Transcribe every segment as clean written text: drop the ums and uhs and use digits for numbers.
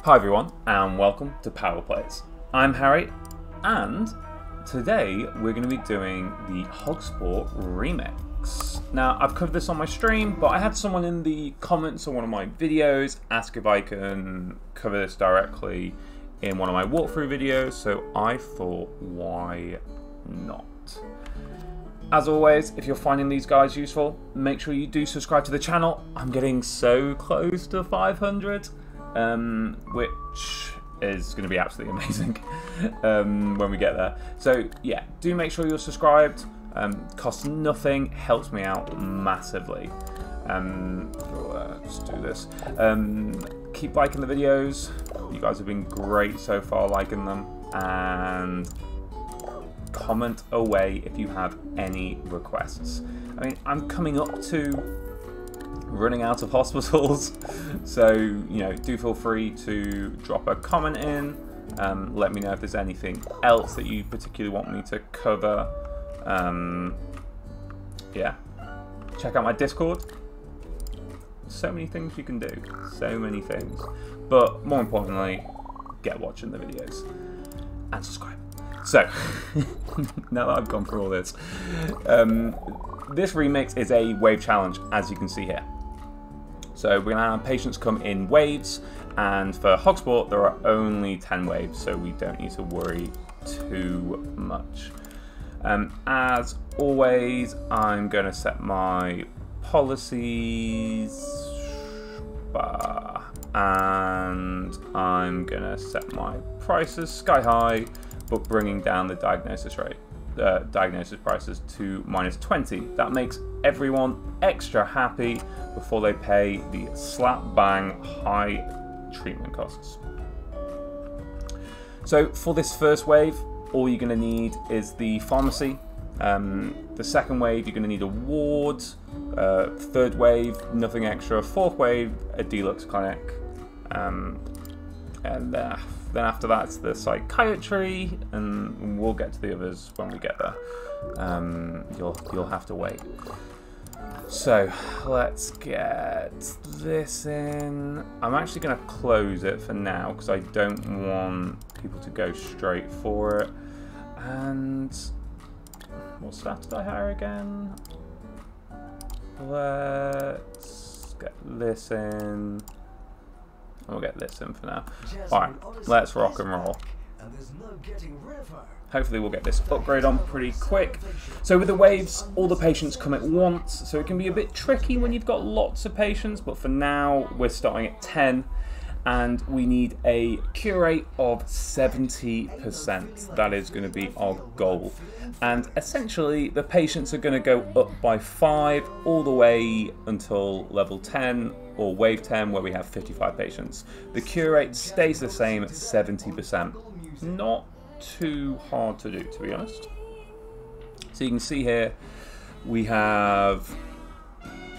Hi everyone, and welcome to Power Plays. I'm Harry, and today we're going to be doing the Hogsport remix. Now, I've covered this on my stream, but I had someone in the comments on one of my videos ask if I can cover this directly in one of my walkthrough videos, so I thought, why not? As always, if you're finding these guys useful, make sure you do subscribe to the channel. I'm getting so close to 500. Which is going to be absolutely amazing when we get there. So yeah, do make sure you're subscribed. Costs nothing, helps me out massively. Let's do this. Keep liking the videos. You guys have been great so far liking them, and comment away if you have any requests. I mean, I'm coming up to running out of hospitals, so do feel free to drop a comment in. Let me know if there's anything else that you particularly want me to cover. Yeah, check out my Discord. So many things you can do, so many things, but more importantly, get watching the videos and subscribe. So now that I've gone through all this, this remix is a wave challenge, as you can see here. So we're going to have patients come in waves, and for Hogsport there are only 10 waves, so we don't need to worry too much. As always, I'm going to set my policies, and I'm going to set my prices sky high, but bringing down the diagnosis rate. Diagnosis prices to -20. That makes everyone extra happy before they pay the slap bang high treatment costs. So for this first wave, all you're going to need is the pharmacy. The second wave, you're going to need a ward. Third wave, nothing extra. Fourth wave, a deluxe clinic. And then after that, it's the psychiatry, and we'll get to the others when we get there. You'll have to wait. So let's get this in. I'm actually going to close it for now because I don't want people to go straight for it. And what stats did I hire again? Let's get this in. We'll get this in for now. Alright, let's rock and roll. Hopefully we'll get this upgrade on pretty quick. So with the waves, all the patients come at once, so it can be a bit tricky when you've got lots of patients, but for now we're starting at 10, and we need a cure rate of 70%. That is going to be our goal. And essentially the patients are going to go up by 5 all the way until level 10 or wave 10, where we have 55 patients. The cure rate stays the same at 70%. Not too hard to do, to be honest. So you can see here we have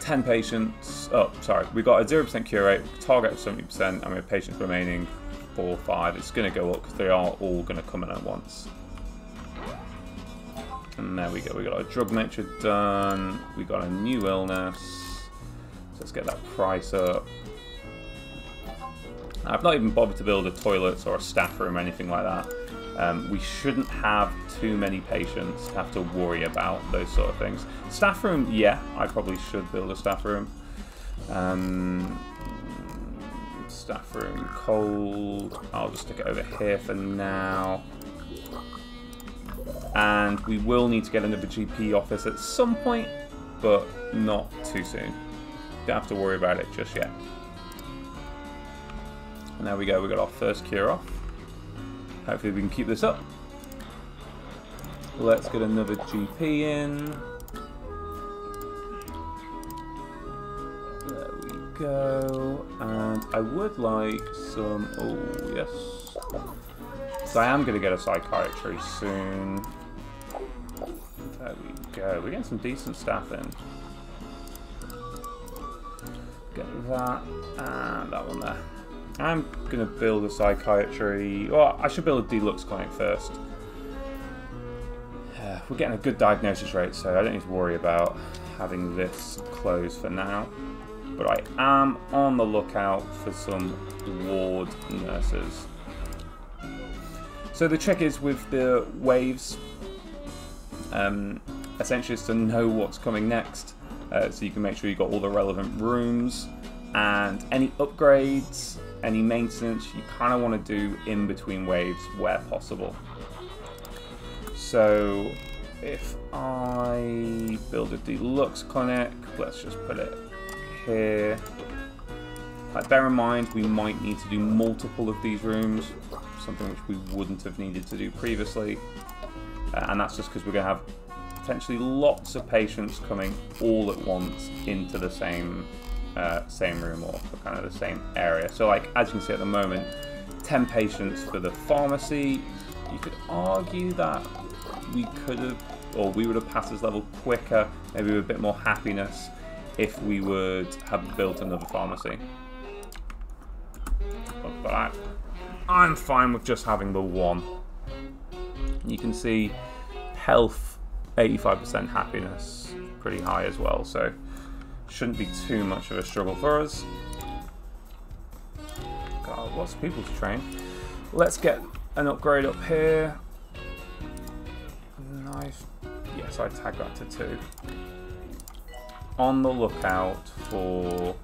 10 patients. Oh, sorry, we've got a 0% cure rate, target of 70%, and we have patients remaining 4 or 5. It's going to go up because they are all going to come in at once. And there we go, we got our drug nature done, we got a new illness, so let's get that price up. I've not even bothered to build a toilet or a staff room or anything like that. We shouldn't have too many patients to have to worry about those sort of things. Staff room, yeah, I probably should build a staff room. Staff room cold, I'll just stick it over here for now. And we will need to get another GP office at some point, but not too soon. Don't have to worry about it just yet. And there we go, we got our first cure off. Hopefully we can keep this up. Let's get another GP in. There we go. And I would like some, oh yes. So I am going to get a psychiatry soon. There we go. We're getting some decent staff in. Get that and that one there. I'm going to build a psychiatry. Well, I should build a deluxe clinic first. We're getting a good diagnosis rate, so I don't need to worry about having this closed for now. but I am on the lookout for some ward nurses. So the trick is with the waves, essentially is to know what's coming next, so you can make sure you've got all the relevant rooms, and any upgrades, any maintenance, you kind of want to do in between waves where possible. So if I build a deluxe clinic, let's just put it here. Bear in mind, we might need to do multiple of these rooms, something which we wouldn't have needed to do previously, and that's just because we're going to have potentially lots of patients coming all at once into the same room, or kind of the same area. So like, as you can see at the moment, 10 patients for the pharmacy. You could argue that we could have, or we would have passed this level quicker, maybe with a bit more happiness, if we would have built another pharmacy. But I'm fine with just having the one. You can see health, 85%, happiness, pretty high as well, so shouldn't be too much of a struggle for us. Got lots of people to train. Let's get an upgrade up here. Nice. Yes, I tag that to 2. On the lookout for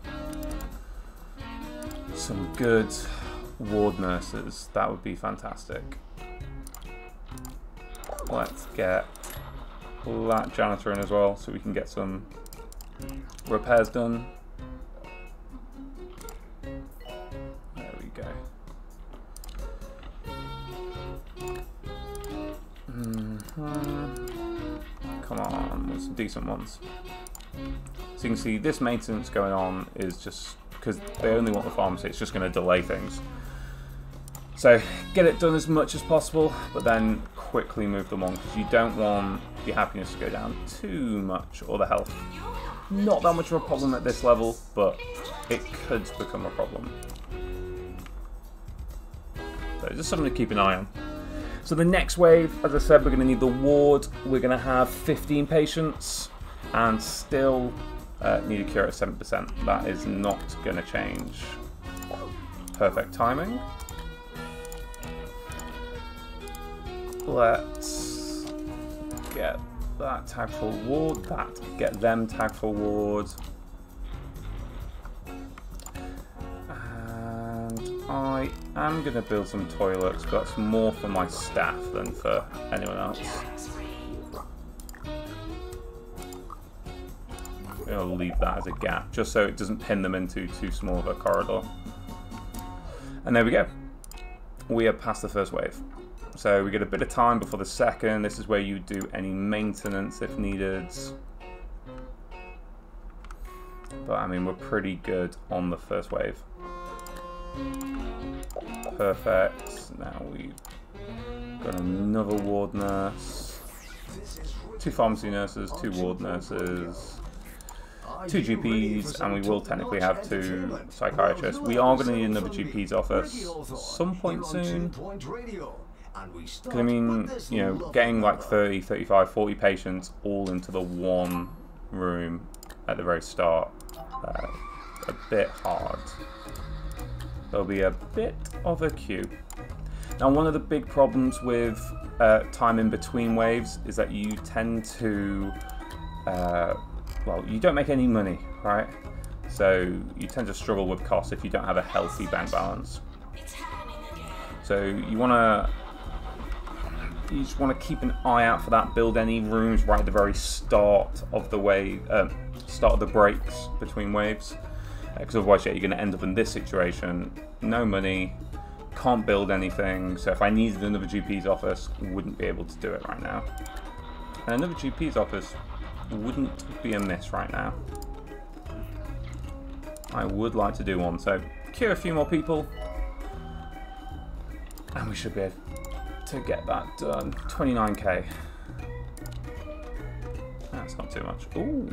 some good ward nurses. That would be fantastic. Let's get that janitor in as well, so we can get some repairs done. There we go. Come on, with some decent ones. So you can see this maintenance going on is just because they only want the pharmacy, it's just going to delay things. So get it done as much as possible, but then quickly move them on, because you don't want your happiness to go down too much, or the health. Not that much of a problem at this level, but it could become a problem. So just something to keep an eye on. So the next wave, as I said, we're going to need the ward. We're going to have 15 patients and still need a cure at 7%. That is not going to change. Perfect timing. Let's get that tag for ward, get them tag for ward. And I am going to build some toilets, but it's more for my staff than for anyone else. I'll leave that as a gap, just so it doesn't pin them into too small of a corridor. And there we go. We are past the first wave. So we get a bit of time before the second. This is where you do any maintenance if needed. But I mean, we're pretty good on the first wave. Perfect. Now we've got another ward nurse, 2 pharmacy nurses, 2 ward nurses, 2 GPs, and we will technically have 2 psychiatrists. We are going to need another GP's office at some point soon. Because I mean, you know, getting like 30, 35, 40 patients all into the one room at the very start, a bit hard. There'll be a bit of a queue. Now, one of the big problems with time in between waves is that you tend to, well, you don't make any money, right? So you tend to struggle with costs if you don't have a healthy bank balance. So you just want to keep an eye out for that. Build any rooms right at the very start of the wave, start of the breaks between waves, because otherwise, yeah, you're going to end up in this situation. No money, can't build anything. So if I needed another GP's office, wouldn't be able to do it right now. And another GP's office wouldn't be amiss right now. I would like to do one. So cure a few more people, and we should be able to get that done. 29k. That's not too much. Ooh,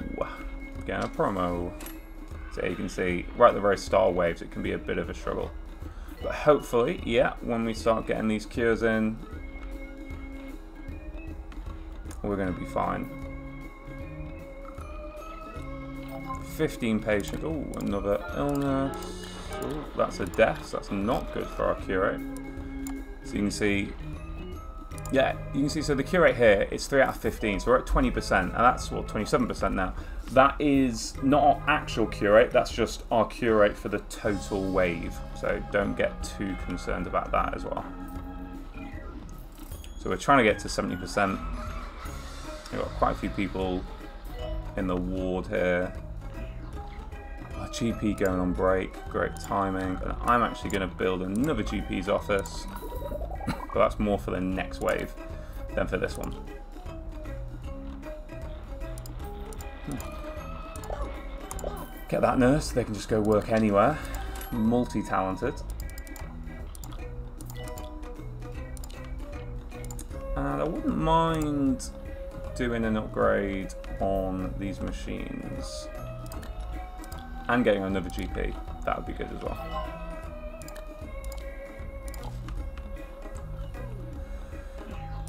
getting a promo. So you can see right at the very start of waves, it can be a bit of a struggle. But hopefully, yeah, when we start getting these cures in, we're going to be fine. 15 patients. Oh, another illness. Ooh, that's a death, so that's not good for our cure rate. So you can see, yeah, you can see, so the cure rate here, it's 3 out of 15, so we're at 20%, and that's, well, 27% now. That is not our actual cure rate, that's just our cure rate for the total wave, so don't get too concerned about that as well. So we're trying to get to 70%. We've got quite a few people in the ward here. Our GP going on break, great timing. And I'm actually going to build another GP's office, but that's more for the next wave than for this one. Get that nurse, they can just go work anywhere. Multi-talented. And I wouldn't mind doing an upgrade on these machines. And getting another GP. That would be good as well.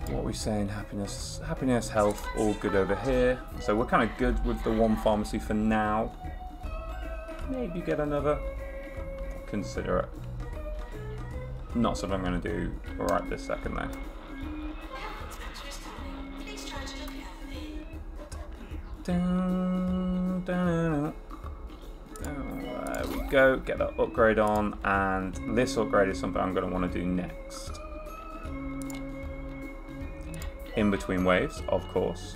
What are we saying? Happiness, health, all good over here. So we're kind of good with the one pharmacy for now. Maybe get another. Consider it. Not something I'm going to do right this second though. There we go, get that upgrade on, and this upgrade is something I'm going to want to do next. In between waves, of course,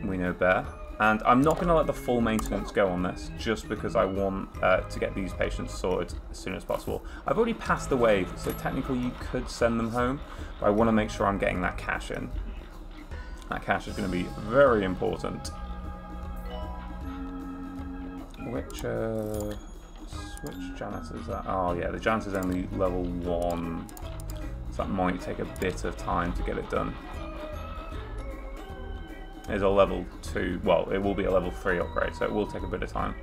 we know bear. And I'm not going to let the full maintenance go on this, just because I want to get these patients sorted as soon as possible. I've already passed the wave, so technically you could send them home, but I want to make sure I'm getting that cash in. That cash is going to be very important. Which janitor is that? Oh yeah, the janitor's only level 1, so that might take a bit of time to get it done. There's a level 2, well, it will be a level 3 upgrade, so it will take a bit of time.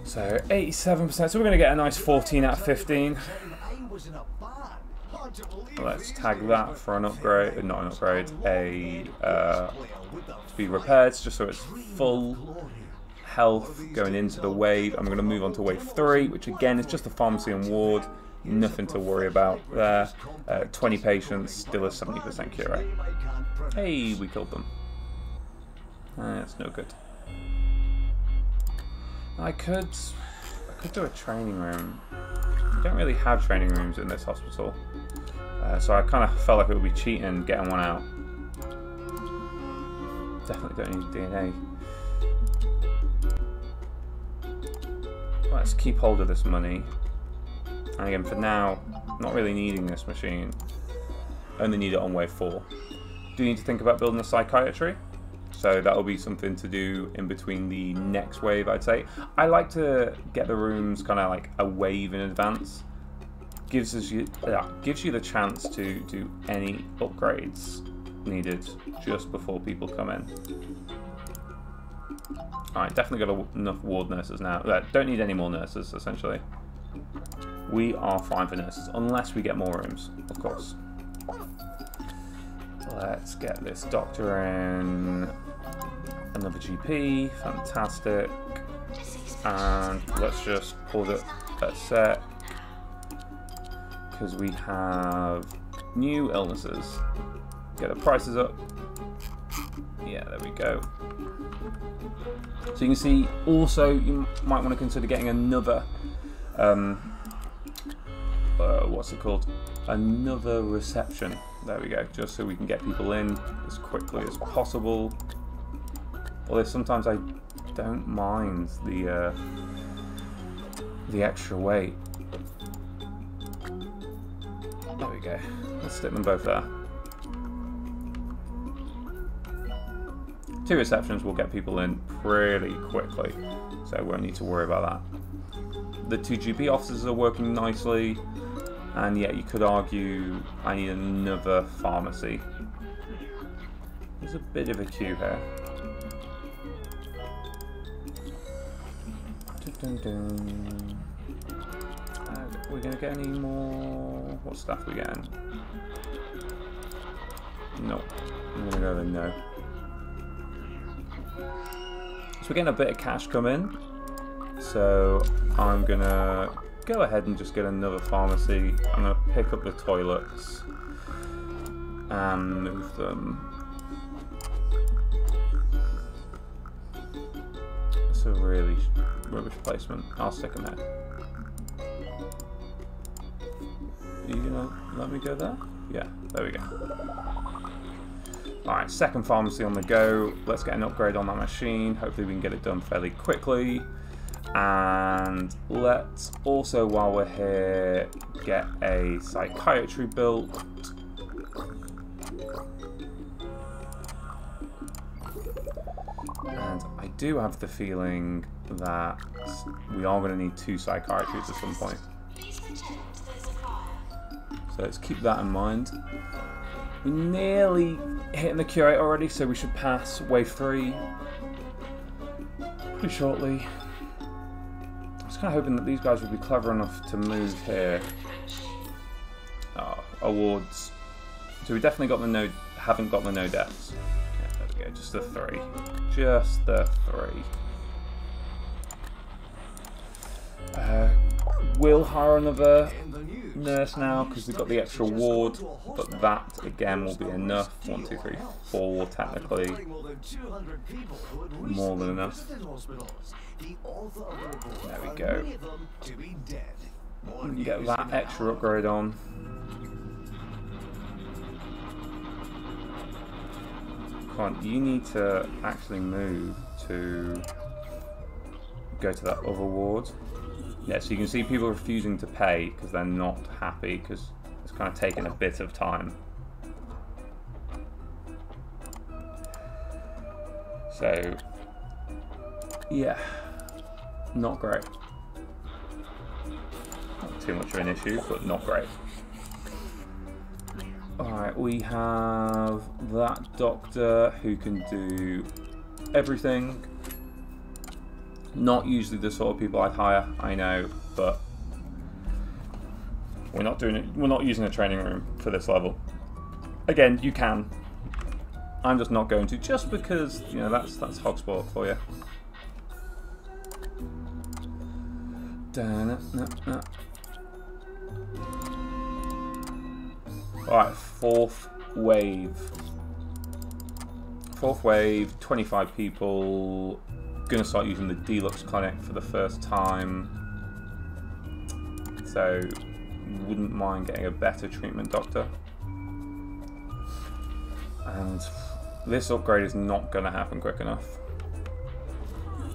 So 87%, so we're going to get a nice 14 out of 15. Let's tag that for an upgrade, not an upgrade, to be repaired, just so it's full health going into the wave. I'm going to move on to wave 3, which again is just a pharmacy and ward. Nothing to worry about there. 20 patients, still a 70% cure rate. Hey, we killed them. That's no good. I could do a training room. I don't really have training rooms in this hospital. So I kind of felt like it would be cheating getting one out. Definitely don't need DNA. Let's keep hold of this money. And again, for now, not really needing this machine. Only need it on wave 4. Do need to think about building a psychiatry. So that'll be something to do in between the next wave, I'd say. I like to get the rooms kind of like a wave in advance. Gives you the chance to do any upgrades needed just before people come in. Alright, definitely got enough ward nurses now. Don't need any more nurses, essentially. We are fine for nurses, unless we get more rooms, of course. Let's get this doctor in. Another GP, fantastic. And let's just pause it at set. Because we have new illnesses. Get the prices up. Yeah, there we go. So you can see also you might want to consider getting another what's it called? Another reception. There we go, just so we can get people in as quickly as possible. Although sometimes I don't mind the extra weight. There we go. Let's stick them both there. 2 receptions will get people in pretty quickly, so we won't need to worry about that. The 2 GP officers are working nicely, and yet you could argue I need another pharmacy. There's a bit of a queue here. We're going to get any more... What stuff we getting? No. I'm going to go with no. So we're getting a bit of cash coming. So I'm gonna go ahead and just get another pharmacy. I'm gonna pick up the toilets and move them. It's a really rubbish placement. I'll stick them there. Are you gonna let me go there? Yeah, there we go. Alright, second pharmacy on the go. Let's get an upgrade on that machine. Hopefully we can get it done fairly quickly. And let's also, while we're here, get a psychiatry built. And I do have the feeling that we are going to need 2 psychiatries at some point. So let's keep that in mind. We're nearly hitting the Q8 already, so we should pass wave 3 pretty shortly. I was kind of hoping that these guys would be clever enough to move here. Awards. So we definitely got the no, haven't got the no deaths. Yeah, there we go, just the 3. Just the 3. We'll hire another nurse now because we've got the extra ward, but that again will be enough. 1, 2, 3, 4 technically. More than enough. There we go. Get that extra upgrade on. Come on, you need to actually move to go to that other ward. Yeah, so you can see people refusing to pay because they're not happy because it's kind of taken a bit of time. So, yeah, not great. Not too much of an issue, but not great. Alright, we have that doctor who can do everything. Not usually the sort of people I'd hire, I know, but we're not doing it. We're not using a training room for this level. Again, you can. I'm just not going to, just because, you know, that's Hogsport for you. Alright, fourth wave. Fourth wave, 25 people. Going to start using the deluxe clinic for the first time, so wouldn't mind getting a better treatment doctor. And this upgrade is not going to happen quick enough.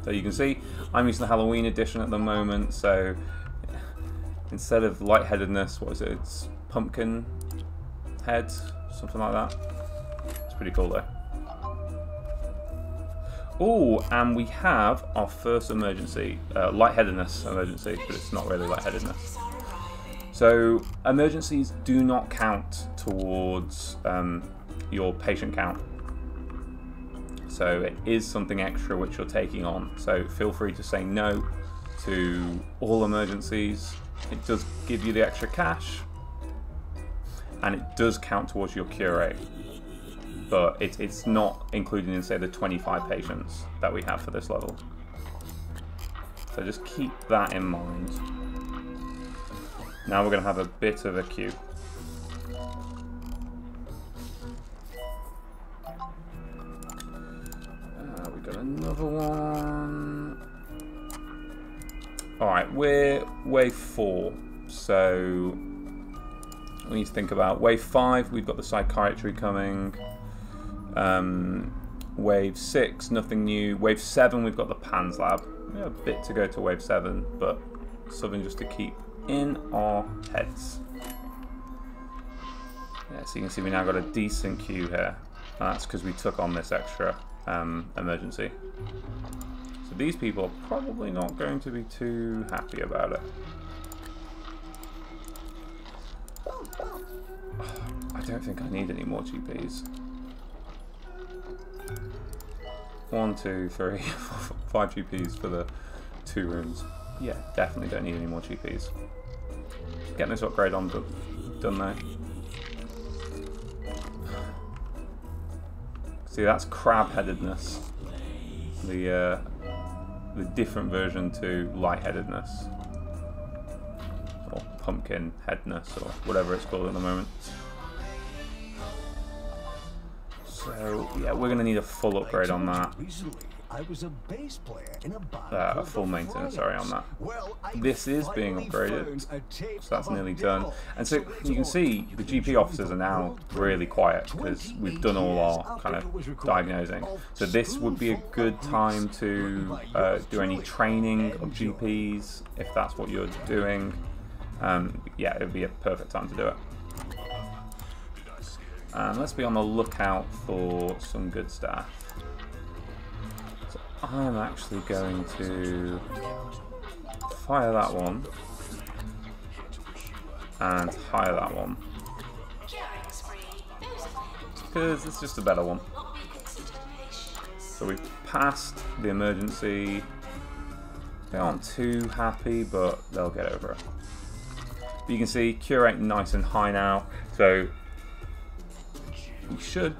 So you can see I'm using the Halloween edition at the moment, so instead of lightheadedness, what is it? It's pumpkin head, something like that. It's pretty cool though. Oh, and we have our first emergency, lightheadedness emergency, but it's not really lightheadedness. So emergencies do not count towards your patient count. So it is something extra which you're taking on. So feel free to say no to all emergencies. It does give you the extra cash, and it does count towards your cure rate. But it's not included in, say, the 25 patients that we have for this level. So just keep that in mind. Now we're going to have a bit of a queue. We got another one. Alright, we're wave 4. So we need to think about wave 5. We've got the psychiatry coming. Wave 6, nothing new. Wave 7, we've got the PANS lab. We have a bit to go to wave 7, but something just to keep in our heads. Yeah, so you can see we now got a decent queue here. And that's because we took on this extra emergency. So these people are probably not going to be too happy about it. I don't think I need any more GPs. 1, 2, 3, 4, 5 GPs for the 2 rooms. Yeah, definitely don't need any more GPs. Getting this upgrade on done now. See, that's crab-headedness. the different version to lightheadedness, or pumpkin headness, or whatever it's called at the moment. So yeah, we're going to need a full upgrade on that. I was a bass player in a band Full maintenance, sorry, on that. This is being upgraded, so that's nearly done. And so you can see the GP officers are now really quiet because we've done all our kind of diagnosing. So this would be a good time to do any training of GPs if that's what you're doing. Yeah, it would be a perfect time to do it. And let's be on the lookout for some good staff. I'm actually going to fire that one and hire that one because it's just a better one. So we've passed the emergency. They aren't too happy, but they'll get over it. But you can see cure rate nice and high now, so we should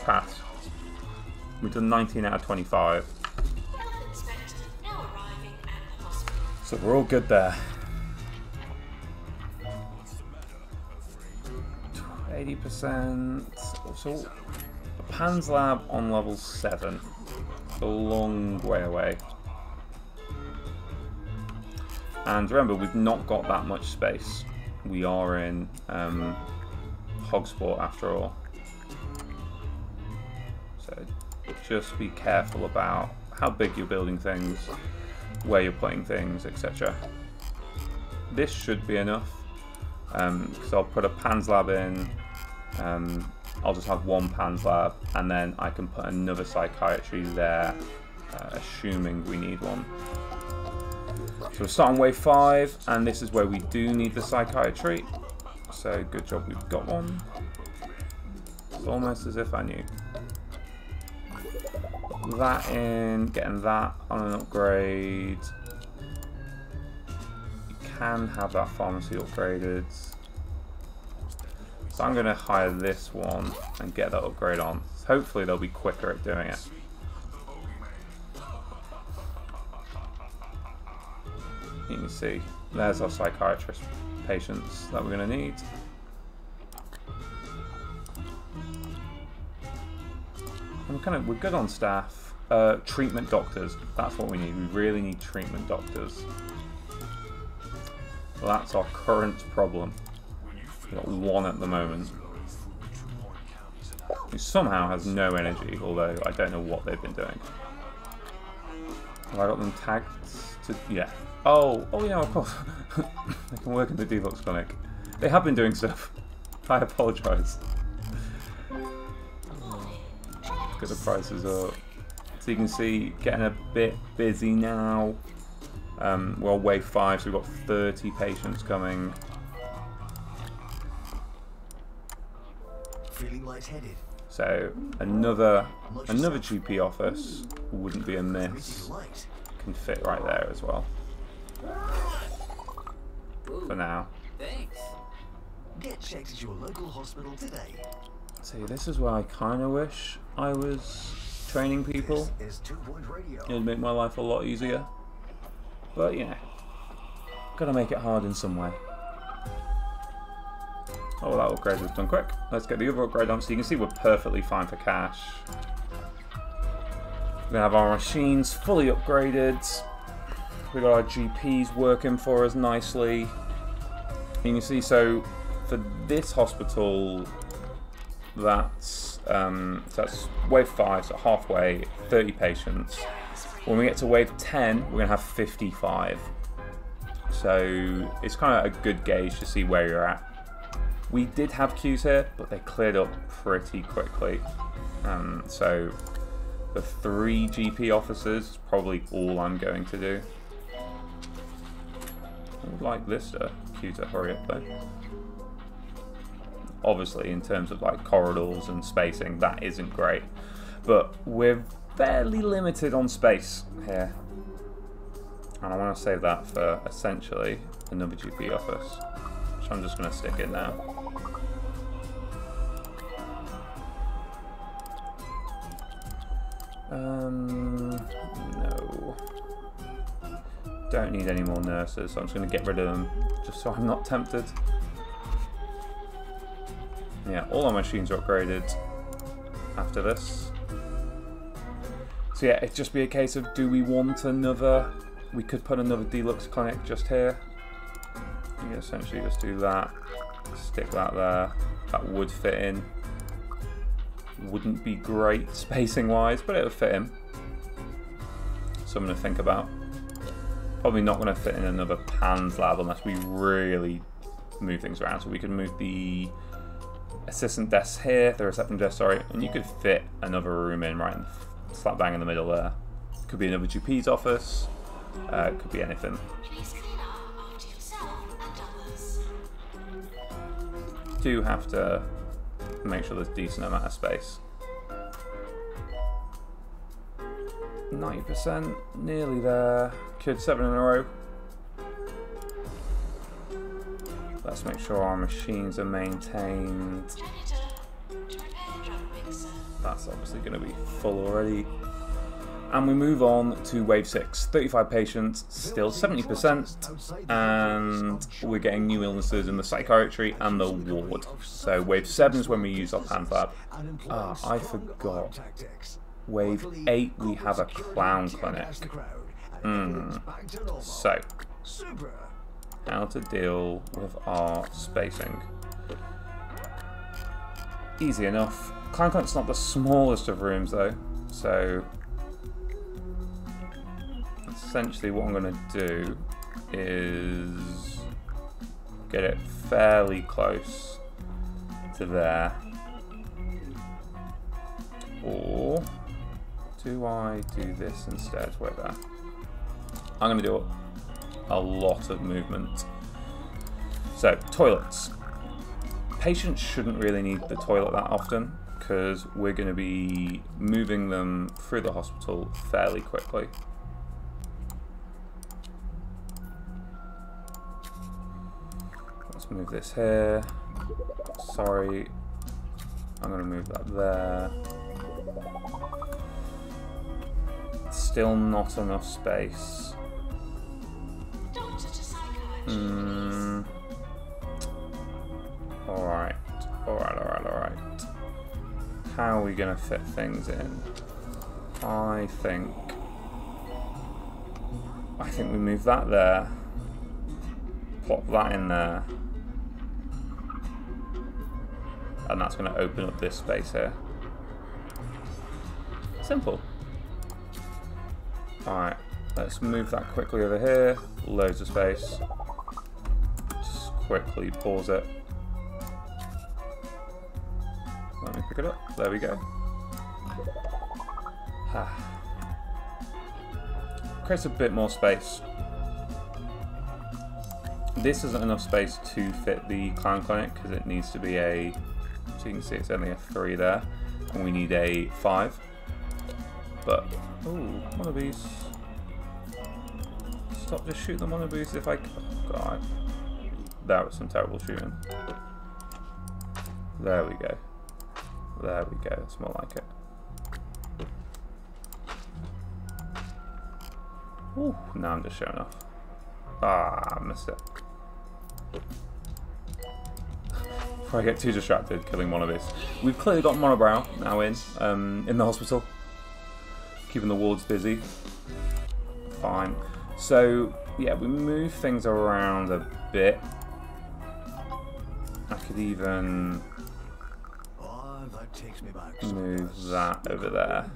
pass. We've done 19 out of 25. So we're all good there. 80%. So the PANS lab on level 7. It's a long way away. And remember, we've not got that much space. We are in Hogsport after all. So just be careful about how big you're building things, where you're putting things, etc. This should be enough, because I'll put a PANS lab in, I'll just have one PANS lab, and then I can put another psychiatry there, assuming we need one. So we're starting wave 5, and this is where we do need the psychiatry, so good job we've got one. It's almost as if I knew. That in, getting that on an upgrade. You can have that pharmacy upgraded. So I'm going to hire this one and get that upgrade on. Hopefully they'll be quicker at doing it. You can see, there's our psychiatrist patients that we're going to need. And we're good on staff. Treatment doctors, that's what we need. We really need treatment doctors. Well, that's our current problem. We've got one at the moment, who somehow has no energy, although I don't know what they've been doing. Have I got them tagged to... yeah. Oh yeah, of course. They can work in the deluxe clinic. They have been doing stuff. I apologise. Get the prices up. So you can see, getting a bit busy now. We're on wave 5, so we've got 30 patients coming. Feeling lightheaded. So another GP office wouldn't be amiss. Can fit right there as well. For now. Thanks. Get checked at your local hospital today. See, this is where I kind of wish I was training people. It'd make my life a lot easier. But yeah, gotta make it hard in some way. Oh, well, that upgrade was done quick. Let's get the other upgrade on. So you can see we're perfectly fine for cash. We're gonna have our machines fully upgraded. We've got our GPs working for us nicely. You can see, so for this hospital, that's wave 5, so halfway, 30 patients. When we get to wave 10, we're going to have 55. So it's kind of a good gauge to see where you're at. We did have queues here, but they cleared up pretty quickly. So the 3 GP officers is probably all I'm going to do. I would like this queue to hurry up though. Obviously, in terms of like corridors and spacing, that isn't great, but we're fairly limited on space here, and I want to save that for essentially another GP office, which I'm just going to stick in now. No. Don't need any more nurses, so I'm just going to get rid of them, just so I'm not tempted. Yeah, all our machines are upgraded after this. So yeah, it'd just be a case of, do we want another... We could put another deluxe clinic just here. You can essentially just do that. Stick that there. That would fit in. Wouldn't be great spacing-wise, but it would fit in. Something to think about. Probably not going to fit in another PANS lab unless we really move things around. So we can move the assistant desks here, the reception desk, sorry, and you could fit another room in right slap bang in the middle there. Could be another GP's office. Could be anything. Do have to make sure there's a decent amount of space. 90%, nearly there. Could 7 in a row. Let's make sure our machines are maintained. That's obviously going to be full already. And we move on to wave 6. 35 patients, still 70%, and we're getting new illnesses in the psychiatry and the ward. So wave 7 is when we use our PANS lab. Ah, I forgot. Wave 8, we have a clown clinic. So, how to deal with our spacing. Easy enough. Clown clinic's not the smallest of rooms though, so essentially what I'm going to do is get it fairly close to there. Or do I do this instead? Wait there. I'm going to do a lot of movement. So, toilets. Patients shouldn't really need the toilet that often because we're going to be moving them through the hospital fairly quickly. Let's move this here. Sorry, I'm going to move that there. Still not enough space. Alright. How are we going to fit things in? I think we move that there. Plop that in there. And that's going to open up this space here. Simple. Alright, let's move that quickly over here. Loads of space. Just quickly pause it. Let me pick it up. There we go. Creates a bit more space. This isn't enough space to fit the clown clinic because it needs to be a, so you can see it's only a 3 there, and we need a 5. But, ooh, one of these. Stop just shooting one of these if I can. Oh, God. That was some terrible shooting. There we go. There we go, that's more like it. Ooh, now I'm just showing off. Ah, I missed it. Before I get too distracted killing one of these. We've clearly got monobrow now in the hospital. Keeping the wards busy. Fine. So, yeah, we move things around a bit. I could even move that over there.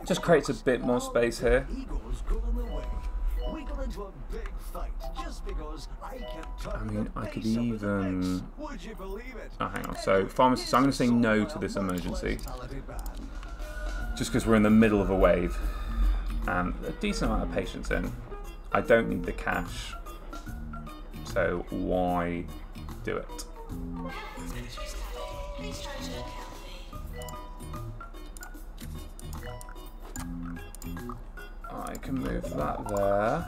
Just creates a bit more space here. I mean, I could even... Oh, hang on. So, pharmacist, I'm going to say no to this emergency. Just because we're in the middle of a wave. And a decent amount of patients in. I don't need the cash. So, why do it? I can move that there.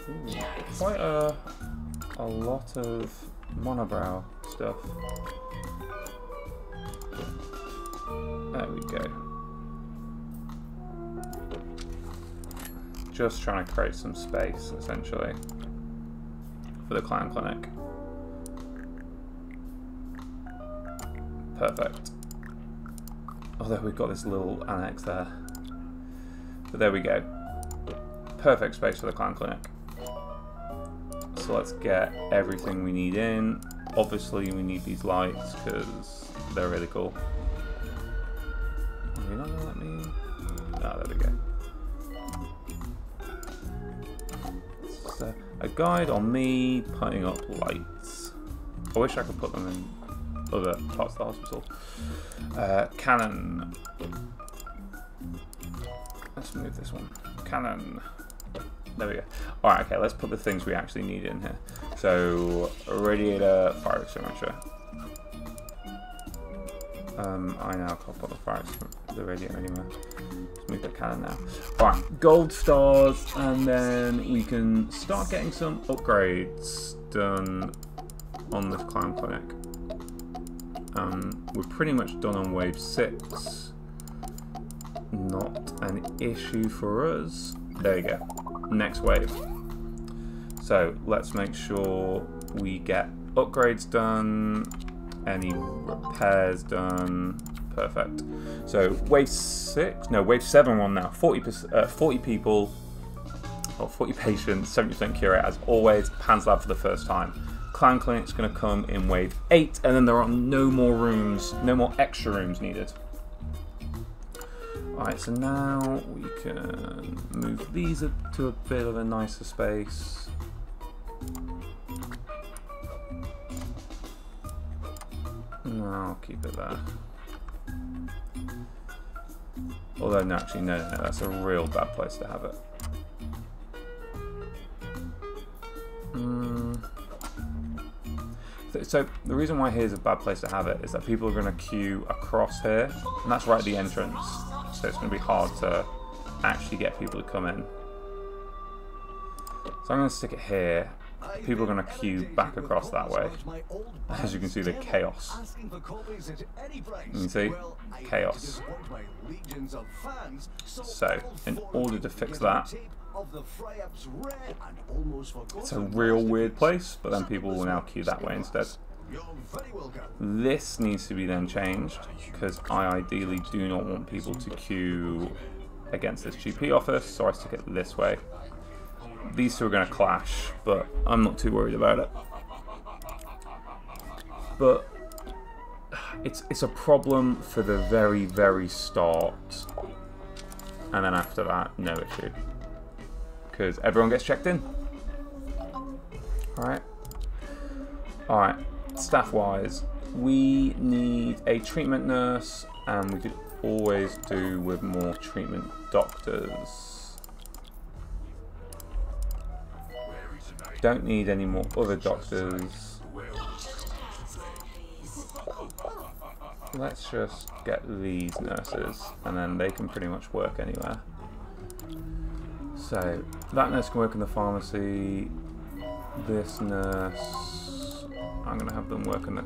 Ooh, quite a lot of monobrow stuff. There we go. Just trying to create some space, essentially, for the clown clinic. Perfect. Although we've got this little annex there. But there we go. Perfect space for the clown clinic. So let's get everything we need in. Obviously we need these lights because they're really cool. Are you not gonna let me? Oh, there we go. So, a guide on me putting up lights. I wish I could put them in other parts of the hospital. Cannon. Let's move this one. Cannon. There we go. Alright, okay, let's put the things we actually need in here. So, a radiator, fire extinguisher. I now can't put the radiator anywhere. Let's move the cannon now. Alright, gold stars, and then we can start getting some upgrades done on this clown clinic. We're pretty much done on wave 6. Not an issue for us. There you go. Next wave. So let's make sure we get upgrades done, any repairs done. Perfect. So wave 6, no, wave 7 one now. 40 people, or 40 patients, 70% cure rate as always. Pan's Lab for the first time. Clown Clinic's going to come in wave 8, and then there are no more rooms, no more extra rooms needed. Alright, so now we can move these up to a bit of a nicer space. No, I'll keep it there. Although, no, actually, no, that's a real bad place to have it. So the reason why here's a bad place to have it is that people are going to queue across here, and that's right at the entrance. So it's going to be hard to actually get people to come in. So I'm going to stick it here. People are going to queue back across that way. As you can see, the chaos. You can see? Chaos. So, in order to fix that, it's a real weird place, but then people will now queue that way instead. This needs to be then changed, because I ideally do not want people to queue against this GP office, so I stick it this way. These two are going to clash, but I'm not too worried about it. But it's a problem for the very, very start, and then after that, no issue. Because everyone gets checked in. Alright. Alright. Staff-wise, we need a treatment nurse, and we could always do with more treatment doctors. Don't need any more other doctors. Let's just get these nurses, and then they can pretty much work anywhere. So, that nurse can work in the pharmacy. This nurse, I'm going to have them work in the...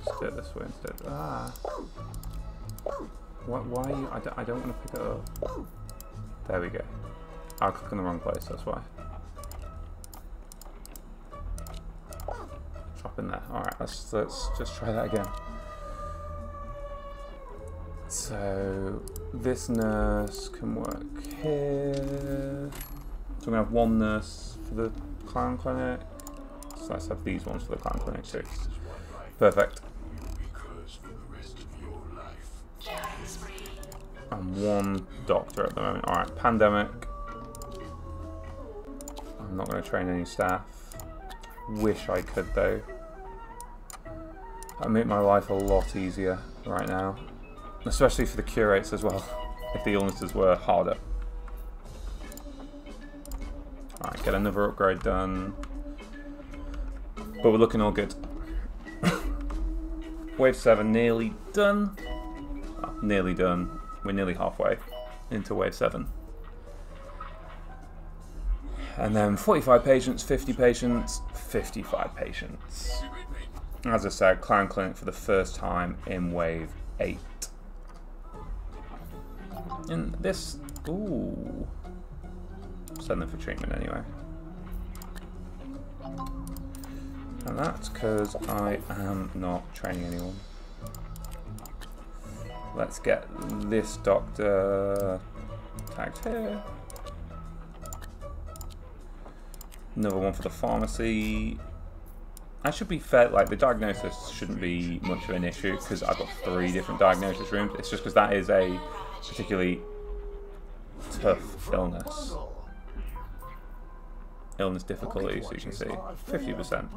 Let's do it this way instead. Ah. Why are you... I don't want to pick it up. There we go. I'll click in the wrong place, that's why. Drop in there. Alright, let's just try that again. So, this nurse can work here. So we're going to have one nurse for the clown clinic. So let's have these ones for the clown clinic too. Perfect. And one doctor at the moment. Alright, pandemic. I'm not going to train any staff. Wish I could though. That'd make my life a lot easier right now. Especially for the cure rates as well, if the illnesses were harder. Alright, get another upgrade done. But we're looking all good. Wave 7 nearly done. Oh, nearly done. We're nearly halfway into wave 7. And then 45 patients, 50 patients, 55 patients. As I said, clown clinic for the first time in wave 8. And this, ooh, send them for treatment anyway. And that's because I am not training anyone. Let's get this doctor tagged here. Another one for the pharmacy. I should be fair, like the diagnosis shouldn't be much of an issue because I've got 3 different diagnosis rooms. It's just because that is a particularly tough illness. Illness difficulty, so you can see 50%.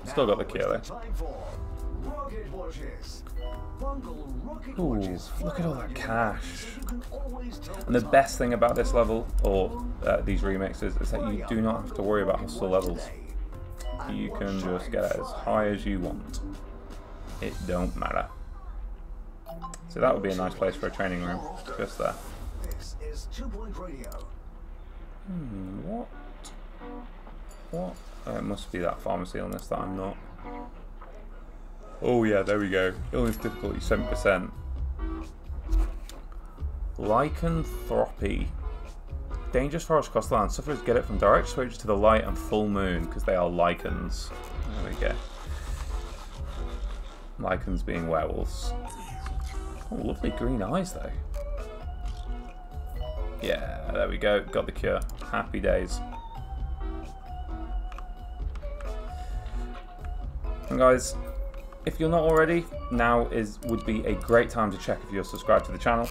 Still got the cure though. Ooh, look at all that cash. And the best thing about this level, or these remixes, is that you do not have to worry about hostile levels. You can just get as high as you want. It don't matter. So that would be a nice place for a training room, just there. What? What? It must be that pharmacy illness that I'm not. Oh yeah, there we go. Illness difficulty 7%. Lycanthropy. Dangerous forest across the land. Sufferers get it from direct exposure to the light and full moon because they are lichens. There we go. Lichens being werewolves. Oh, lovely green eyes though. Yeah, there we go. Got the cure. Happy days. And guys, if you're not already, now would be a great time to check if you're subscribed to the channel.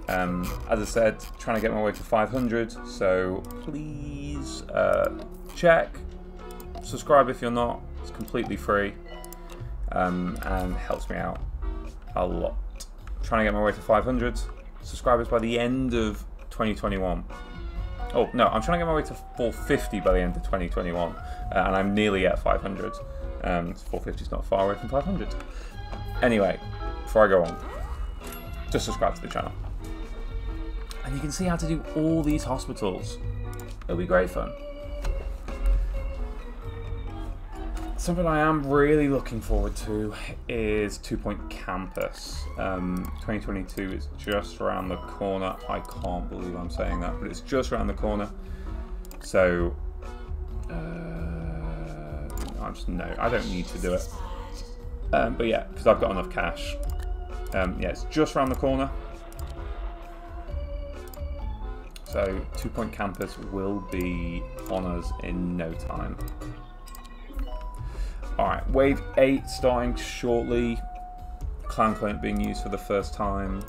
As I said, trying to get my way to 500, so please check, subscribe if you're not. It's completely free and helps me out a lot. Trying to get my way to 500 subscribers by the end of 2021. Oh no, I'm trying to get my way to 450 by the end of 2021, and I'm nearly at 500. 450 is not far away from 500. Anyway, before I go on, just subscribe to the channel. And you can see how to do all these hospitals. It'll be great fun. Something I am really looking forward to is 2 Point Campus. 2022 is just around the corner. I can't believe I'm saying that, but it's just around the corner. So, I don't need to do it. But yeah, because I've got enough cash. Yeah, it's just around the corner. So 2 Point Campus will be on us in no time. Alright, Wave 8 starting shortly. Clown Clinic being used for the first time.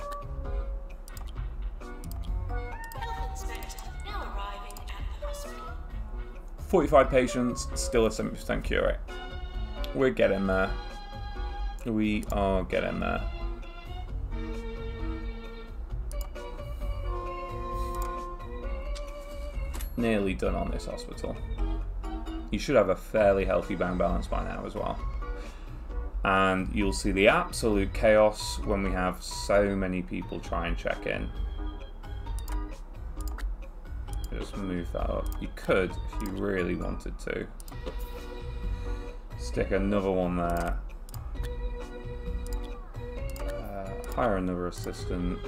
Health Inspector now arriving at the hospital. 45 patients, still a 70% cure rate. We're getting there. We are getting there. Nearly done on this hospital. You should have a fairly healthy bank balance by now as well. And you'll see the absolute chaos when we have so many people try and check in. Just move that up. You could, if you really wanted to. Stick another one there. Hire another assistant.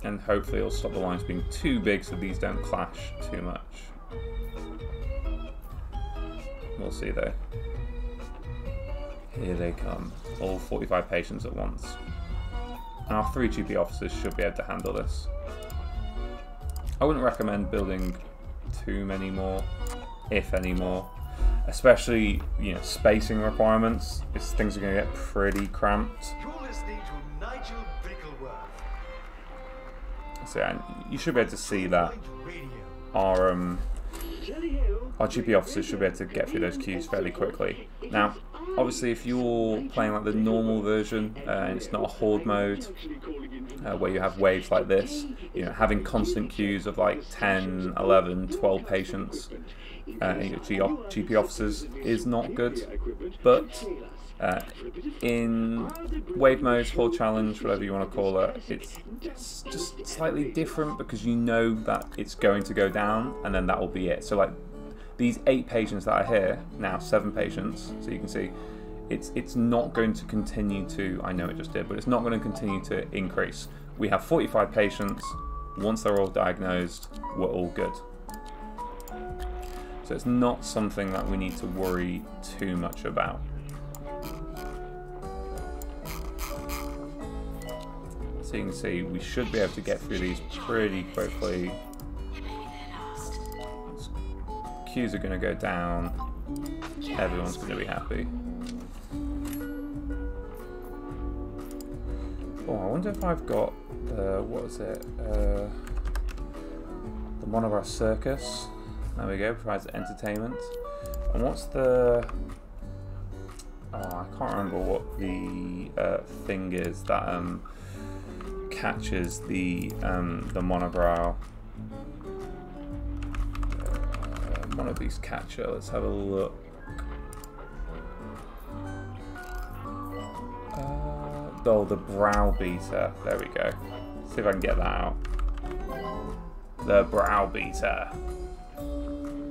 And hopefully it'll stop the lines being too big so these don't clash too much. We'll see though. Here they come. All 45 patients at once. And our 3 GP officers should be able to handle this. I wouldn't recommend building too many more, if any more. Especially, you know, spacing requirements. Things are going to get pretty cramped. You're listening to Nigel Bickleworth. So yeah, you should be able to see that our GP officers should be able to get through those queues fairly quickly. Now, obviously, if you're playing like the normal version and it's not a horde mode where you have waves like this, you know, having constant queues of like 10, 11, 12 patients GP officers is not good. But in wave modes, horde challenge, whatever you want to call it, it's just slightly different because you know that it's going to go down and then that will be it. So like these 8 patients that are here now, 7 patients, so you can see it's not going to continue to, I know it just did, but it's not going to continue to increase. We have 45 patients. Once they're all diagnosed, we're all good. So it's not something that we need to worry too much about. So you can see we should be able to get through these pretty quickly. Queues are going to go down. Everyone's going to be happy. Oh, I wonder if I've got the, what is it? The Monobra Circus. There we go, provides entertainment. And what's the... Oh, I can't remember what the thing is that catches the monobrow. One of these catcher. Let's have a look. Oh, the brow beater. There we go. See if I can get that out. The brow beater.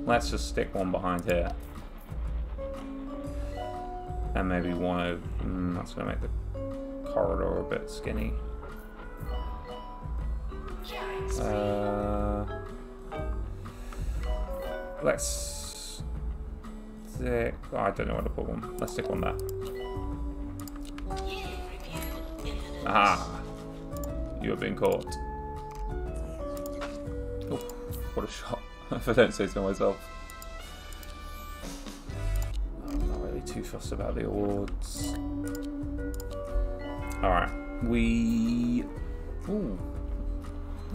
Let's just stick one behind here. And maybe one of... that's going to make the corridor a bit skinny. Let's stick... Oh, I don't know where to put one. Let's stick one there. Aha! You have been caught. Oh, what a shot. If I don't say so myself. I'm not really too fussed about the awards. Alright, we... Ooh.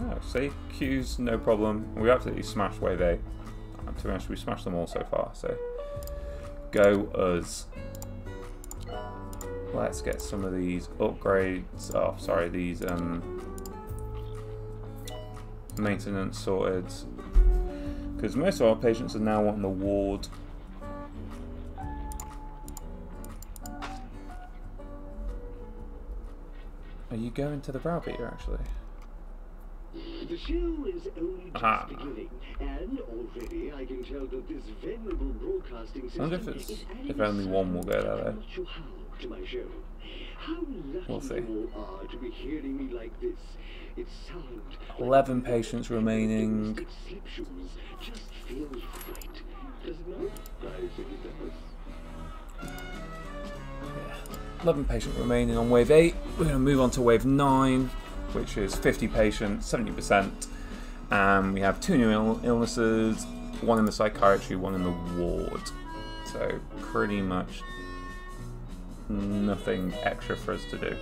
Oh, see? Queues, no problem. We absolutely smashed Wave 8. To be honest, we smashed them all so far, so... Go us. Let's get some of these upgrades, oh sorry, these maintenance sorted. Because most of our patients are now wanting the ward. Are you going to the browbeater actually? The show is only just beginning, and already I can tell that this venerable broadcasting system I wonder if only one will go there though. To my show. How lucky We'll see. you all are to be hearing me like this. It's sound. 11 patients remaining. Slip shoes just feels right. Does it not? I think it does. 11 patients remaining on Wave 8. We're going to move on to Wave 9, which is 50 patients, 70%. We have 2 new illnesses, 1 in the psychiatry, 1 in the ward. So pretty much nothing extra for us to do.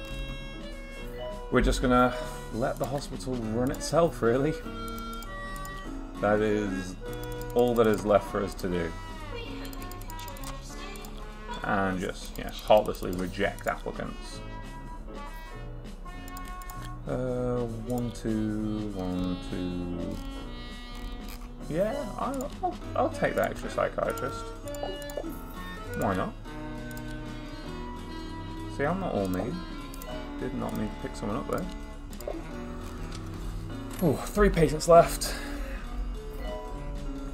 We're just gonna let the hospital run itself, really. That is all that is left for us to do. And just, heartlessly reject applicants. 1, 2, 1, 2. Yeah, I'll take that extra psychiatrist. Why not? See, I'm not all me. Did not mean to pick someone up there. Oh, 3 patients left.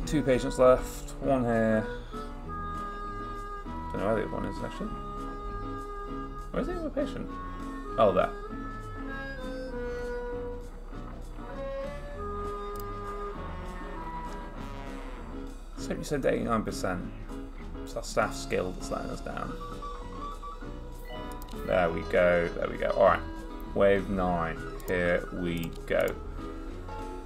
2 patients left. 1 here. Don't know where the other one is actually. Where's the other patient? Oh, there. So you said 89%. It's our staff skill that's letting us down. There we go, there we go. Alright, Wave 9, here we go.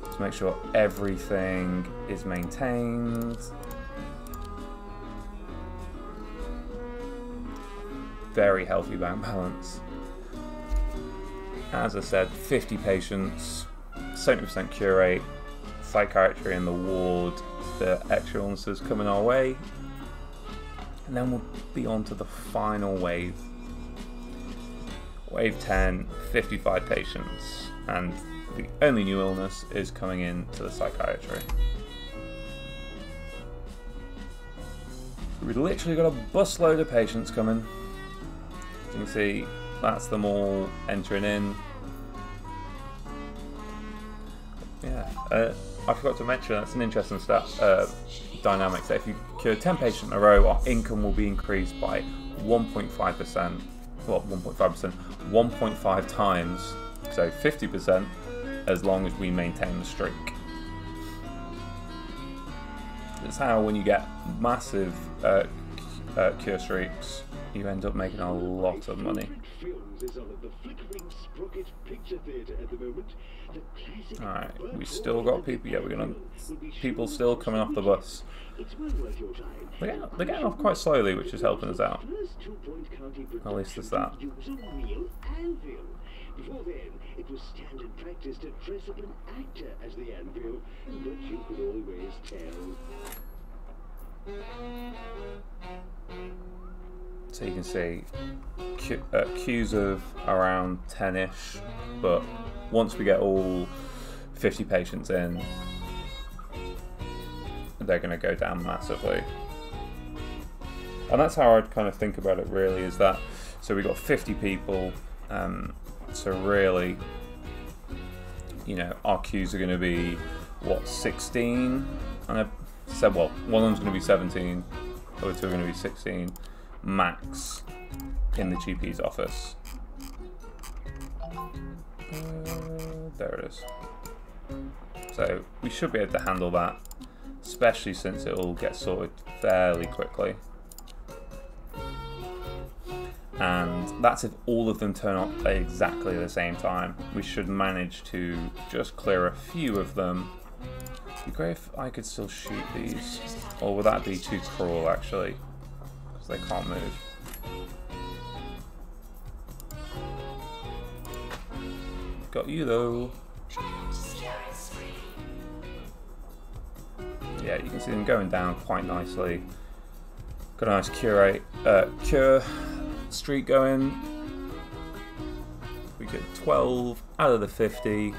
Let's make sure everything is maintained. Very healthy bank balance. As I said, 50 patients, 70% cure rate, psychiatry in the ward, the extra illnesses coming our way. And then we'll be on to the final wave. Wave 10, 55 patients, and the only new illness is coming in to the psychiatry. We've literally got a busload of patients coming. As you can see, that's them all entering in. Yeah, I forgot to mention, that's an interesting dynamic. So if you cure 10 patients in a row, our income will be increased by 1.5%, well, 1.5%, 1.5 times, so 50%, as long as we maintain the streak. That's how, when you get massive cure streaks, you end up making a lot of money. Alright, we still got people. Yeah, people still coming off the bus. They're getting off quite slowly, which is helping us out. At least there's that. Before then, it was standard practice to dress up an actor as the anvil, but you could always tell. So you can see queues of around 10-ish, but once we get all 50 patients in, they're going to go down massively. And that's how I'd kind of think about it, really, is that, so we got 50 people, so really, you know, our queues are going to be, what, 16? And I said, well, one of them's going to be 17, the other two are going to be 16 max in the GP's office. There it is. So we should be able to handle that, especially since it will get sorted fairly quickly. And that's if all of them turn up at exactly the same time. We should manage to just clear a few of them. It'd be great if I could still shoot these, or would that be too cruel actually? Because they can't move. Got you though. Yeah, you can see them going down quite nicely. Got a nice cure streak going. We get 12 out of the 50,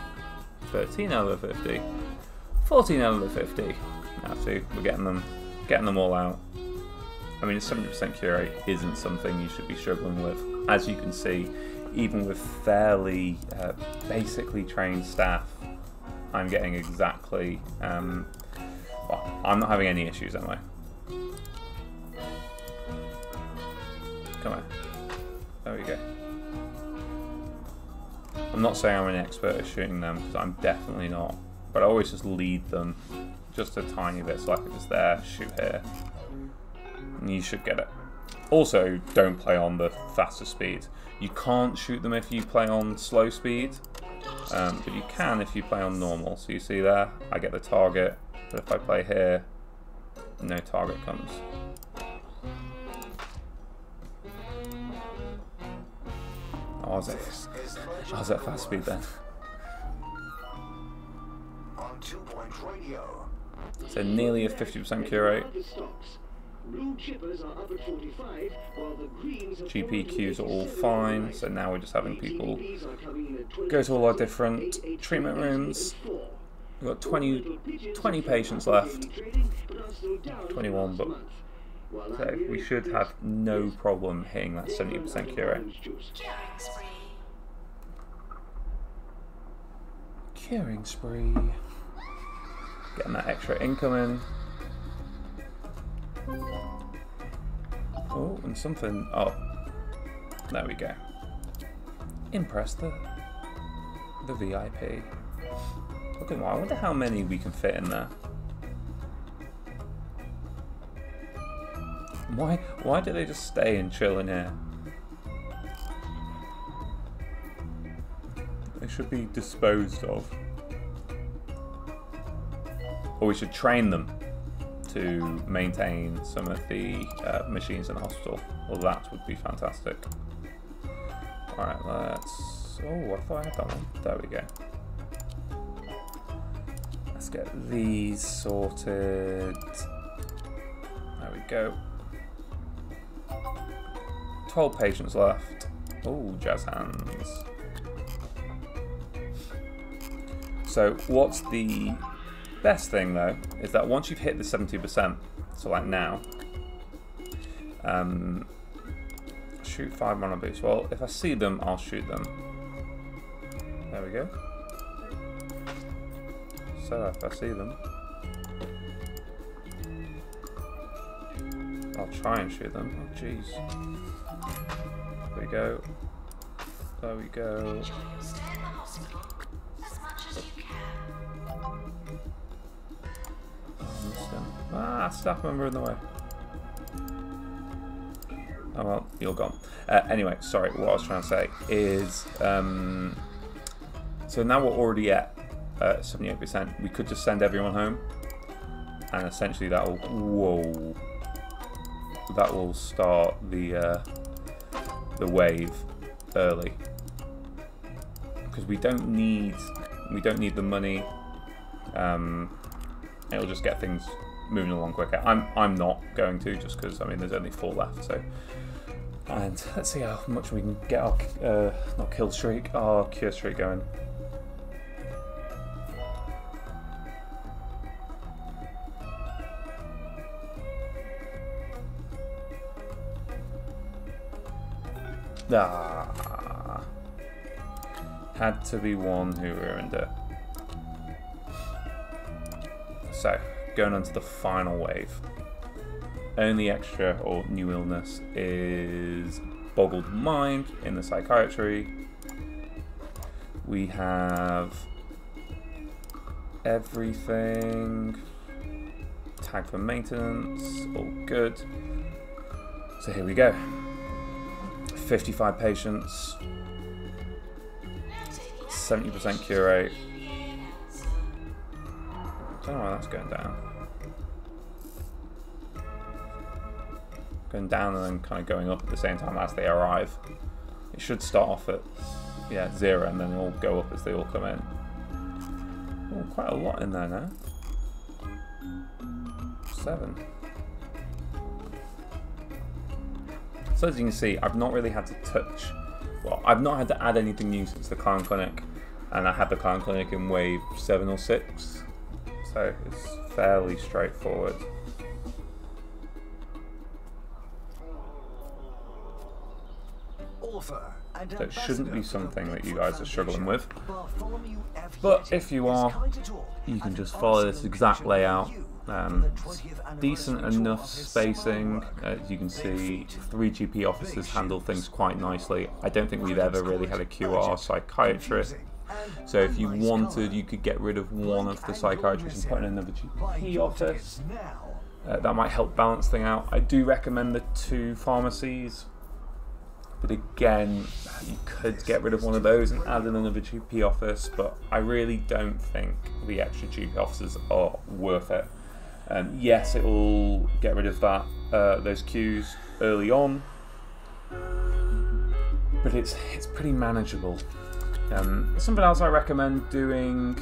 13 out of the 50, 14 out of the 50. Now see, we're getting them all out. I mean, a 70% cure rate isn't something you should be struggling with. As you can see, even with fairly basically trained staff, I'm getting exactly, well, I'm not having any issues, am I? Come on. There we go. I'm not saying I'm an expert at shooting them, because I'm definitely not. But I always just lead them just a tiny bit, so like if it's there, shoot here. And you should get it. Also, don't play on the faster speed. You can't shoot them if you play on slow speed, but you can if you play on normal. So you see there, I get the target, but if I play here, no target comes. Oh, I was at fast speed then. So nearly a 50% cure rate. GP queues are all fine, so now we're just having people go to all our different treatment rooms. We've got 20 patients left. 21, but so we should have no problem hitting that 70% cure rate. Curing spree. Getting that extra incoming. Oh, and something. Oh, there we go. Impress the VIP. Look at that. I wonder how many we can fit in there. Why do they just stay and chill in here? They should be disposed of. Or we should train them to maintain some of the machines in the hospital. Well, that would be fantastic. Alright, let's... Oh, I thought I had that one. There we go. Let's get these sorted. There we go. 12 patients left. Oh, jazz hands. So what's the best thing though, is that once you've hit the 70%, so like now, shoot 5 mana boost. Well, if I see them, I'll shoot them. There we go. So if I see them, I'll try and shoot them. Oh, jeez. There we go. There we go. Enjoy your stay in the hospital as much as you can. Ah, staff member in the way. Oh well, you're gone. Anyway, sorry, what I was trying to say is, so now we're already at 78%. We could just send everyone home, and essentially that will, that will start the wave early, because we don't need the money. It'll just get things moving along quicker. I'm not going to, just because I mean there's only 4 left. So, and let's see how much we can get our not kill streak, our cure streak going. Ah, had to be one who ruined it. So, going on to the final wave. Only extra or new illness is boggled mind in the psychiatry. We have everything. Tag for maintenance, all good. So here we go. 55 patients, 70% cure rate. I don't know why that's going down. Going down and then kind of going up at the same time as they arrive. It should start off at 0 and then it'll go up as they all come in. Oh, quite a lot in there now. 7. So as you can see, I've not really had to touch, well, I've not had to add anything new since the clown clinic, and I had the clown clinic in wave 7 or 6, so it's fairly straightforward. So it shouldn't be something that you guys are struggling with, but if you are, you can just follow this exact layout. Decent enough spacing. As you can see, 3 GP officers handle things quite nicely. I don't think we've ever really had a QR psychiatrist, so if you wanted, you could get rid of one of the psychiatrists and put in another GP office. That might help balance things out. I do recommend the 2 pharmacies, but again, you could get rid of one of those and add in another GP office, but I really don't think the extra GP officers are worth it. Yes, it will get rid of that those queues early on, but it's pretty manageable. Something else I recommend doing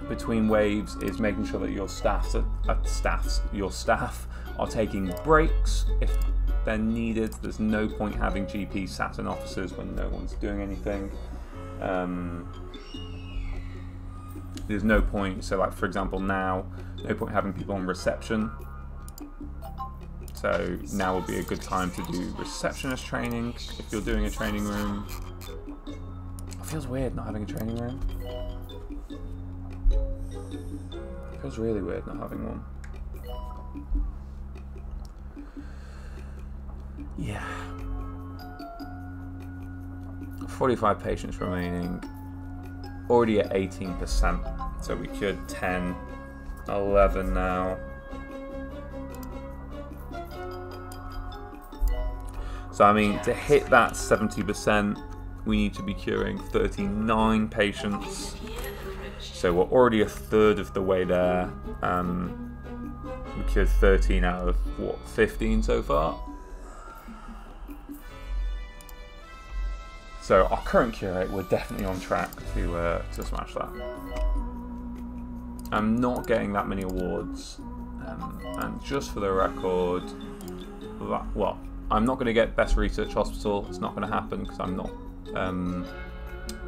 between waves is making sure that your staff are taking breaks if they're needed. There's no point having GPs sat in offices when no one's doing anything. There's no point, so like for example now, no point having people on reception. So now would be a good time to do receptionist training if you're doing a training room. It feels weird not having a training room. It feels really weird not having one. Yeah. 45 patients remaining. Already at 18%, so we could 10, 11 now. So I mean, to hit that 70%, we need to be curing 39 patients. So we're already a third of the way there. We cured 13 out of what, 15 so far. So our current cure rate, we're definitely on track to smash that. I'm not getting that many awards, and just for the record, well, I'm not going to get Best Research Hospital. It's not going to happen because I'm not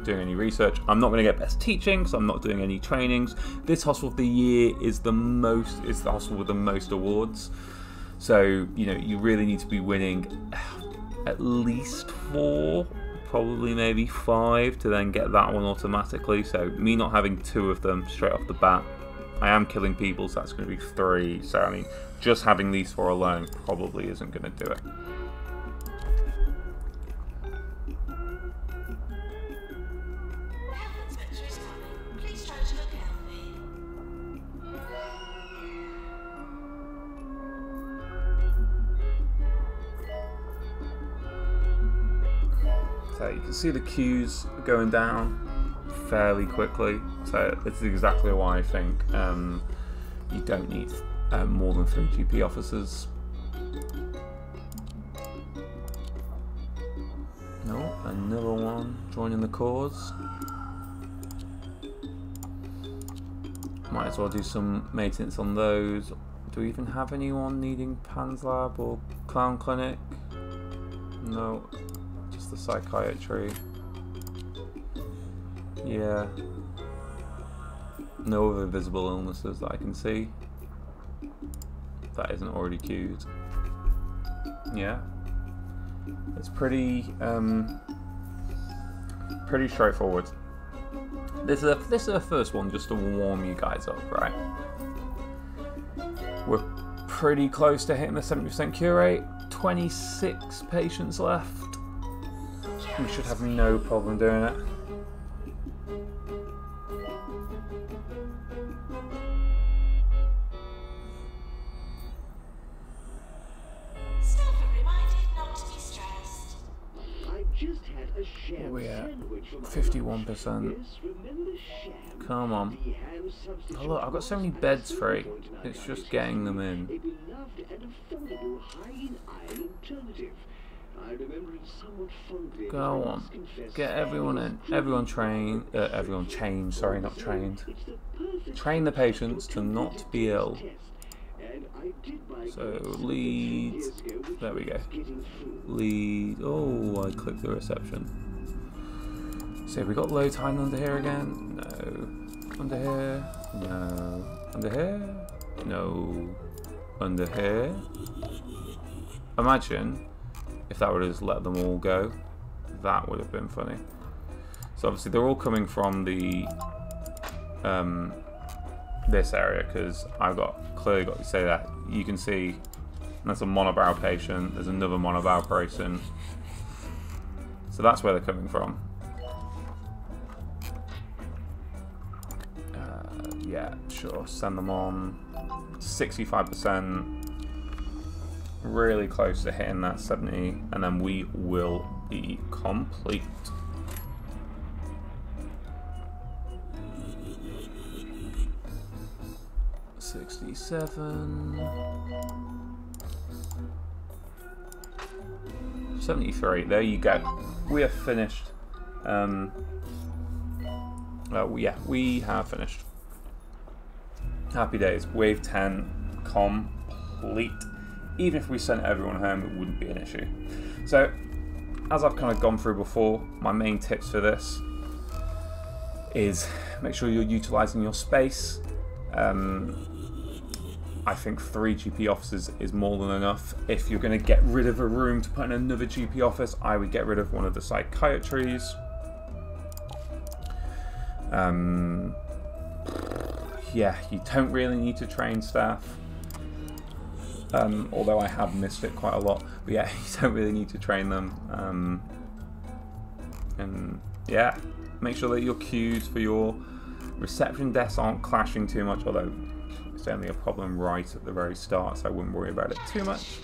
doing any research. I'm not going to get Best Teaching because I'm not doing any trainings. This Hospital of the Year is the hospital with the most awards. So you know, you really need to be winning at least 4. Probably maybe 5 to then get that one automatically. So me not having 2 of them straight off the bat I am killing people, so that's going to be 3. So I mean, just having these 4 alone probably isn't going to do it. Health inspector is coming. Please try to look healthy. So you can see the queues going down fairly quickly. So this is exactly why I think you don't need more than 3 GP officers. No, another one joining the cause. Might as well do some maintenance on those. Do we even have anyone needing Pan's Lab or Clown Clinic? No, just the Psychiatry. Yeah. No other visible illnesses that I can see. That isn't already queued. Yeah. It's pretty pretty straightforward. This is the first one just to warm you guys up, right? We're pretty close to hitting the 70% cure rate. 26 patients left. We should have no problem doing it. Staff are reminded not to be stressed. I just had a sham We're at sandwich for my 51%. lunch. Yes, remember sham? Come on. The ham substitute Oh look, I've got so many was beds so free. important in It's just arthritis. getting them A in. beloved and affordable high in iron alternative. I remember it somewhat fondly. Go but I on. must confess Get everyone in. Everyone trained. Everyone chained. Sorry, not trained. it's the perfect Train the patients to not be ill. test. And I did my So best lead. years ago, which There we go. was getting through. Lead. Oh, I clicked the reception. So have we got low time under here again? No. Under here? No. Under here? No. Under here? Imagine if that would have just let them all go. That would have been funny. So obviously they're all coming from the this area, because I've clearly got to say that. You can see that's a monobrow patient, there's another monobrow person. So that's where they're coming from. Yeah, sure, send them on. 65%. Really close to hitting that 70, and then we will be complete. $67.73. There you go. We are finished. Yeah, we have finished. Happy days. Wave 10 complete. Even if we sent everyone home, it wouldn't be an issue. So, as I've kind of gone through before, my main tips for this is make sure you're utilising your space. I think 3 GP officers is more than enough. If you're going to get rid of a room to put in another GP office, I would get rid of one of the psychiatries. Yeah, you don't really need to train staff. Although I have missed it quite a lot. But yeah, you don't really need to train them. And yeah, make sure that your queues for your reception desks aren't clashing too much, although it's only a problem right at the very start, so I wouldn't worry about it too much.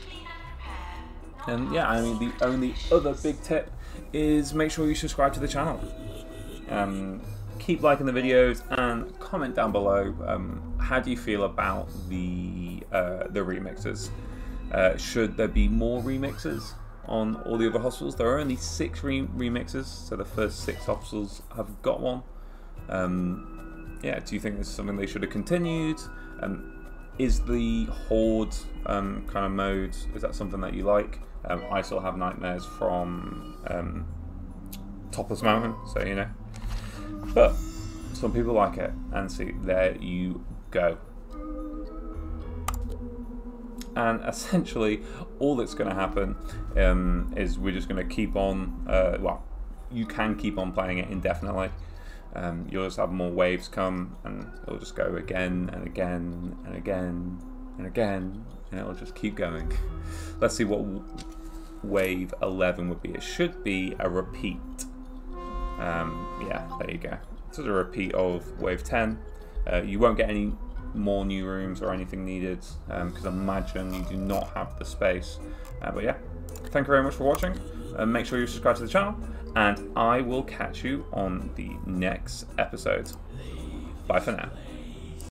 And yeah, I mean, the only other big tip is make sure you subscribe to the channel. Keep liking the videos and comment down below. How do you feel about the remixes? Should there be more remixes on all the other hospitals? There are only 6 remixes, so the first 6 hospitals have got one. Yeah, do you think this is something they should have continued? Is the horde kind of mode, is that something that you like? I still have nightmares from Topless Mountain, so you know. But some people like it, and see, there you go. And essentially, all that's going to happen is we're just going to keep on. Well, you can keep on playing it indefinitely. you'll just have more waves come, and it'll just go again and again and again and again, and it'll just keep going. Let's see what wave 11 would be. It should be a repeat. Yeah, there you go. This is a repeat of wave 10. You won't get any more new rooms or anything needed, because I imagine you do not have the space. But yeah, thank you very much for watching. Make sure you subscribe to the channel, and I will catch you on the next episode. Bye for now.